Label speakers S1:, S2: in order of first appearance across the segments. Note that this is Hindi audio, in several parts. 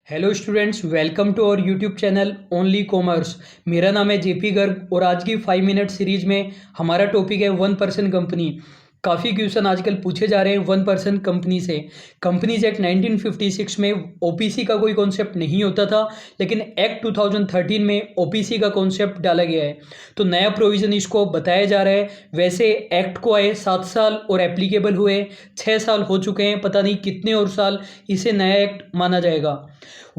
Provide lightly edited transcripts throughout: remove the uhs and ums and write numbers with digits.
S1: Hello students, welcome to our YouTube channel Only Commerce. मेरा नाम है जेपी गर्ग और आज की 5 मिनट सीरीज में हमारा टॉपिक है 1% कंपनी। काफ़ी क्वेश्चन आजकल पूछे जा रहे हैं 1% कंपनी से। कंपनीज एक्ट 1956 में ओपीसी का कोई कॉन्सेप्ट नहीं होता था, लेकिन एक्ट 2013 में ओपीसी का कॉन्सेप्ट डाला गया है। तो नया प्रोविज़न इसको बताया जा रहा है। वैसे एक्ट को आए 7 साल और एप्लीकेबल हुए 6 साल हो चुके हैं, पता नहीं कितने और साल इसे नया एक्ट माना जाएगा।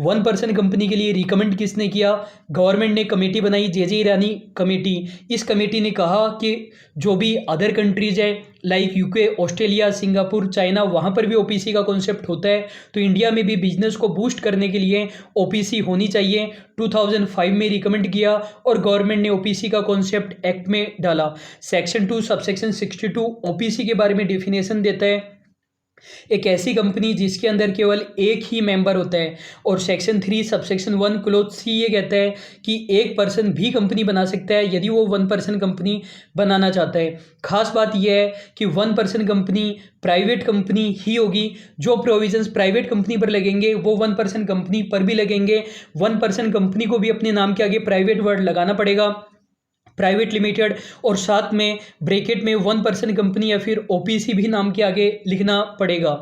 S1: 1% कंपनी के लिए रिकमेंड किसने किया? गवर्नमेंट ने कमेटी बनाई, जे ईरानी कमेटी। इस कमेटी ने कहा कि जो भी अदर कंट्रीज है like UK, Australia, Singapore, China, वहाँ पर भी ओपीसी का कॉन्सेप्ट होता है, तो इंडिया में भी बिजनेस को बूस्ट करने के लिए ओपीसी होनी चाहिए। 2005 में रिकमेंड किया और गवर्नमेंट ने ओपीसी का कॉन्सेप्ट एक्ट में डाला। सेक्शन 2 सबसेक्शन 62 ओपीसी के बारे में डेफिनेशन देता है, एक ऐसी कंपनी जिसके अंदर केवल एक ही मेंबर होता है। और सेक्शन 3 सबसेक्शन 1 क्लोज सी ये कहता है कि एक पर्सन भी कंपनी बना सकता है यदि वो 1% कंपनी बनाना चाहता है। खास बात यह है कि 1% कंपनी प्राइवेट कंपनी ही होगी। जो प्रोविजंस प्राइवेट कंपनी पर लगेंगे वो 1% कंपनी पर भी लगेंगे। 1% कंपनी को भी अपने नाम के आगे प्राइवेट वर्ड लगाना पड़ेगा, प्राइवेट लिमिटेड, और साथ में ब्रैकेट में 1% कंपनी या फिर ओपीसी भी नाम के आगे लिखना पड़ेगा।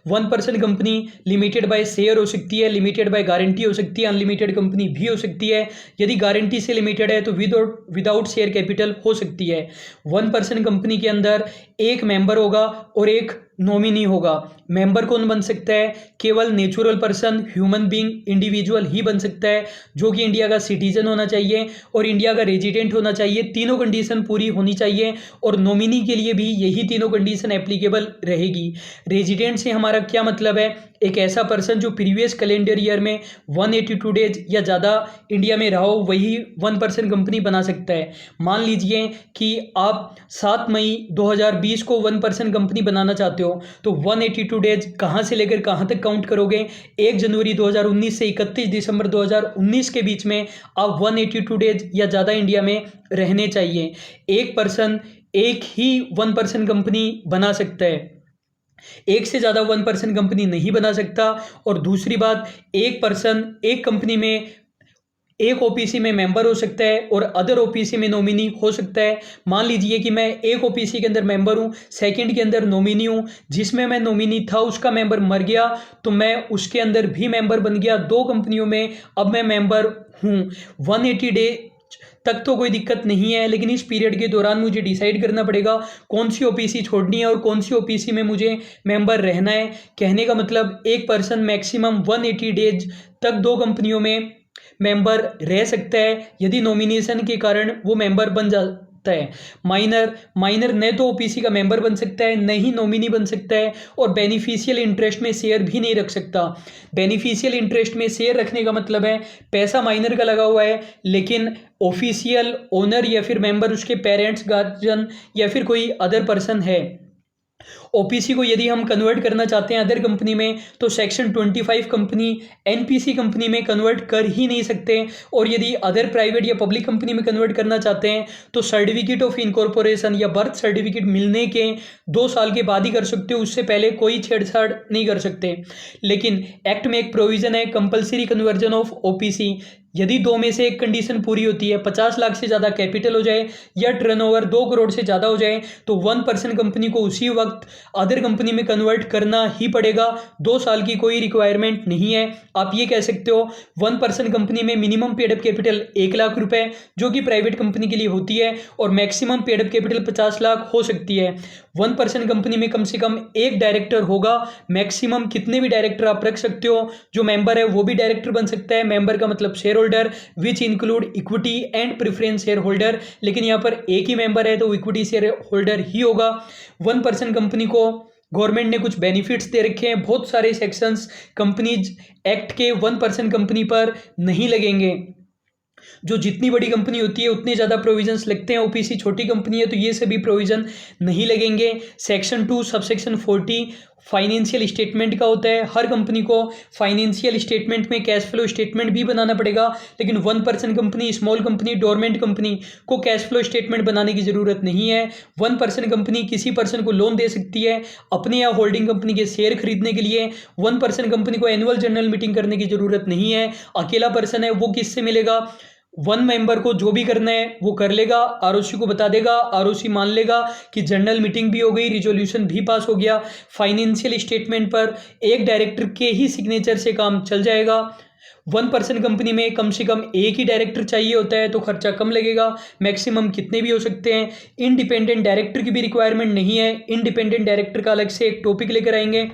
S1: 1% कंपनी लिमिटेड बाय शेयर हो सकती है, लिमिटेड बाय गारंटी हो सकती है, अनलिमिटेड कंपनी भी हो सकती है। यदि गारंटी से लिमिटेड है तो विदाउट शेयर कैपिटल हो सकती है। 1% कंपनी के अंदर एक मेंबर होगा और एक नॉमिनी होगा। मेंबर कौन बन सकता है? केवल natural person, human being, individual ही बन सकता है, जो कि इंडिया का सिटीजन होना चाहिए और इंडिया का रेजिडेंट होना चाहिए। तीनों कंडीशन पूरी होनी चाहिए और नॉमिनी के लिए भी यही तीनों कंडीशन एप्लीकेबल रहेगी। रेजिडेंट से हमारा क्या मतलब है? एक ऐसा पर्सन जो प्रीवियस कैलेंडर ईयर में 182 डेज या ज़्यादा इंडिया में रहा हो, वही 1% कंपनी बना सकता है। मान लीजिए कि आप 7 मई 2020 को 1% कंपनी बनाना चाहते हो, तो 182 डेज कहाँ से लेकर कहाँ तक काउंट करोगे? 1 जनवरी 2019 से 31 दिसंबर 2019 के बीच में आप 182 डेज या ज़्यादा इंडिया में रहने चाहिए। एक पर्सन एक ही 1% कंपनी बना सकता है, एक से ज़्यादा 1% कंपनी नहीं बना सकता। और दूसरी बात, एक पर्सन एक कंपनी में एक ओपीसी में मेंबर हो सकता है और अदर ओपीसी में नॉमिनी हो सकता है। मान लीजिए कि मैं एक ओपीसी के अंदर मेंबर हूँ, सेकंड के अंदर नॉमिनी हूँ। जिसमें मैं नॉमिनी था उसका मेंबर मर गया तो मैं उसके अंदर भी मेंबर बन गया। दो कंपनियों में अब मैं मेंबर हूँ। 180 डे तक तो कोई दिक्कत नहीं है, लेकिन इस पीरियड के दौरान मुझे डिसाइड करना पड़ेगा कौन सी ओपीसी छोड़नी है और कौन सी ओपीसी में मुझे मेंबर रहना है। कहने का मतलब एक पर्सन मैक्सिमम 180 डेज तक दो कंपनियों में मेंबर रह सकता है यदि नॉमिनेशन के कारण वो मेंबर बन जाता है। माइनर न तो ओपीसी का मेंबर बन सकता है, न ही नॉमिनी बन सकता है, और बेनिफिशियल इंटरेस्ट में शेयर भी नहीं रख सकता। बेनिफिशियल इंटरेस्ट में शेयर रखने का मतलब है पैसा माइनर का लगा हुआ है, लेकिन ऑफिशियल ओनर या फिर मेंबर उसके पेरेंट्स, गार्जियन या फिर कोई अदर पर्सन है। ओपीसी को यदि हम कन्वर्ट करना चाहते हैं अदर कंपनी में, तो सेक्शन 25 कंपनी एनपीसी कंपनी में कन्वर्ट कर ही नहीं सकते। और यदि अदर प्राइवेट या पब्लिक कंपनी में कन्वर्ट करना चाहते हैं तो सर्टिफिकेट ऑफ इनकॉर्पोरेशन या बर्थ सर्टिफिकेट मिलने के 2 साल के बाद ही कर सकते हो, उससे पहले कोई छेड़छाड़ नहीं कर सकते। लेकिन एक्ट में एक प्रोविजन है, कंपल्सरी कन्वर्जन ऑफ ओपीसी। यदि दो में से एक कंडीशन पूरी होती है, 50 लाख से ज़्यादा कैपिटल हो जाए या टर्नओवर 2 करोड़ से ज़्यादा हो जाए, तो 1% कंपनी को उसी वक्त अदर कंपनी में कन्वर्ट करना ही पड़ेगा। 2 साल की कोई रिक्वायरमेंट नहीं है। आप ये कह सकते हो 1% कंपनी में मिनिमम पेडअप कैपिटल 1 लाख रुपए, जो कि प्राइवेट कंपनी के लिए होती है, और मैक्सिमम पेडअप कैपिटल 50 लाख हो सकती है। 1% कंपनी में कम से कम एक डायरेक्टर होगा। मैक्सिमम कितने भी डायरेक्टर आप रख सकते हो, जो मेंबर है वो भी डायरेक्टर बन सकता है। मेंबर का मतलब share holder, which include equity and preference share holder, लेकिन यहाँ पर एक ही मेंबर है तो इक्विटी शेयर होल्डर ही होगा। 1% कंपनी को गवर्नमेंट ने कुछ बेनिफिट्स दे रखे हैं, बहुत सारे सेक्शंस कंपनीज एक्ट के 1% कंपनी पर नहीं लगेंगे। जो जितनी बड़ी कंपनी होती है उतने ज़्यादा प्रोविजंस लगते हैं। ओपीसी छोटी कंपनी है तो ये सभी प्रोविजन नहीं लगेंगे। सेक्शन 2 सबसेक्शन 40 फाइनेंशियल स्टेटमेंट का होता है। हर कंपनी को फाइनेंशियल स्टेटमेंट में कैश फ्लो स्टेटमेंट भी बनाना पड़ेगा, लेकिन 1% company, small company, dormant company को कैश फ्लो स्टेटमेंट बनाने की ज़रूरत नहीं है। 1% कंपनी किसी पर्सन को लोन दे सकती है अपने या होल्डिंग कंपनी के शेयर खरीदने के लिए। 1% कंपनी को एनुअल जनरल मीटिंग करने की ज़रूरत नहीं है। अकेला पर्सन है वो किससे मिलेगा? वन मेंबर को जो भी करना है वो कर लेगा, आरओसी को बता देगा, आरओसी मान लेगा कि जनरल मीटिंग भी हो गई, रिजोल्यूशन भी पास हो गया। फाइनेंशियल स्टेटमेंट पर एक डायरेक्टर के ही सिग्नेचर से काम चल जाएगा। 1% कंपनी में कम से कम एक ही डायरेक्टर चाहिए होता है तो खर्चा कम लगेगा। मैक्सिमम कितने भी हो सकते हैं। इंडिपेंडेंट डायरेक्टर की भी रिक्वायरमेंट नहीं है, इंडिपेंडेंट डायरेक्टर का अलग से एक टॉपिक लेकर आएंगे।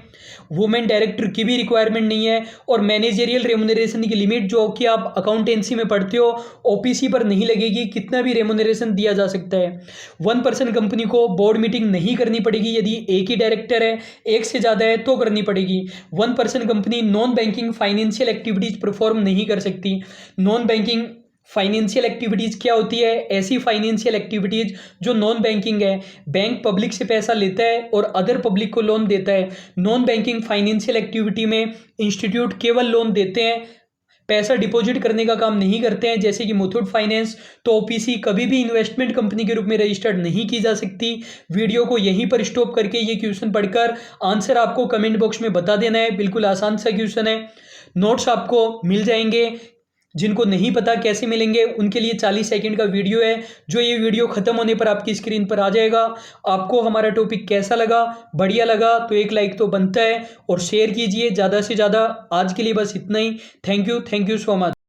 S1: वुमेन डायरेक्टर की भी रिक्वायरमेंट नहीं है। और मैनेजरियल रेमुनरेशन की लिमिट जो कि आप अकाउंटेंसी में पढ़ते हो, ओपीसी पर नहीं लगेगी, कितना भी रेमुनरेशन दिया जा सकता है। 1% कंपनी को बोर्ड मीटिंग नहीं करनी पड़ेगी, यदि एक ही डायरेक्टर है, एक से ज़्यादा है तो करनी पड़ेगी। 1% company non banking financial activities perform नहीं कर सकती। नॉन बैंकिंग फाइनेंशियल एक्टिविटीज़ क्या होती है? ऐसी फाइनेंशियल एक्टिविटीज़ जो नॉन बैंकिंग है। बैंक पब्लिक से पैसा लेता है और अदर पब्लिक को लोन देता है। नॉन बैंकिंग फाइनेंशियल एक्टिविटी में इंस्टीट्यूट केवल लोन देते हैं, पैसा डिपॉजिट करने का काम नहीं करते हैं, जैसे कि मुथूट फाइनेंस। तो ओपीसी कभी भी इन्वेस्टमेंट कंपनी के रूप में रजिस्टर्ड नहीं की जा सकती। वीडियो को यहीं पर स्टॉप करके ये क्वेश्चन पढ़कर आंसर आपको कमेंट बॉक्स में बता देना है। बिल्कुल आसान सा क्वेश्चन है। नोट्स आपको मिल जाएंगे। जिनको नहीं पता कैसे मिलेंगे उनके लिए 40 सेकंड का वीडियो है, जो ये वीडियो खत्म होने पर आपकी स्क्रीन पर आ जाएगा। आपको हमारा टॉपिक कैसा लगा? बढ़िया लगा तो एक लाइक तो बनता है और शेयर कीजिए ज़्यादा से ज़्यादा। आज के लिए बस इतना ही। Thank you so much.